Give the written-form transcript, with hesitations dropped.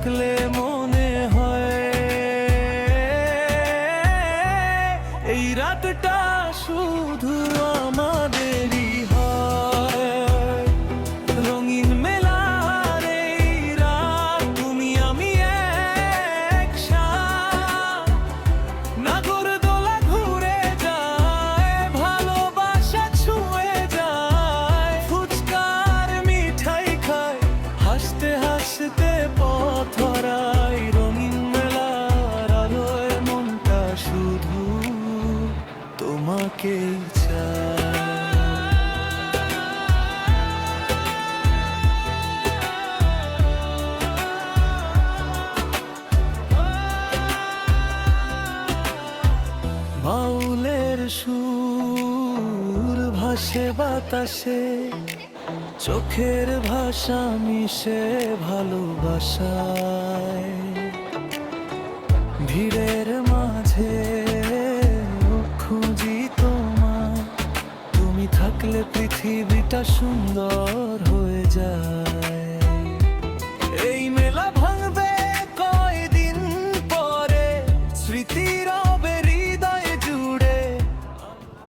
থাকলে মনে হয় এই রাতটা শুধু আমাদেরই হয়। রঙিন মেলার এই রাত, তুমি আমি একসাথে, নাগরদোলা ঘুরে যায়, ভালোবাসা ছুঁয়ে যায়, ফুচকার মিঠাই খায়, হাসতে হাসতে পথ হারাই। রঙিন মেলার আলোয় মনটা শুধু তোমাকেই চায়। বাউলের সুর ভাসে বাতাসে, চোখের ভাষা মিশে ভালোবাসায়। ভিড়ের মাঝে খুঁজি তোমায়, তুমি থাকলে পৃথিবীটা সুন্দর হয়ে যায়।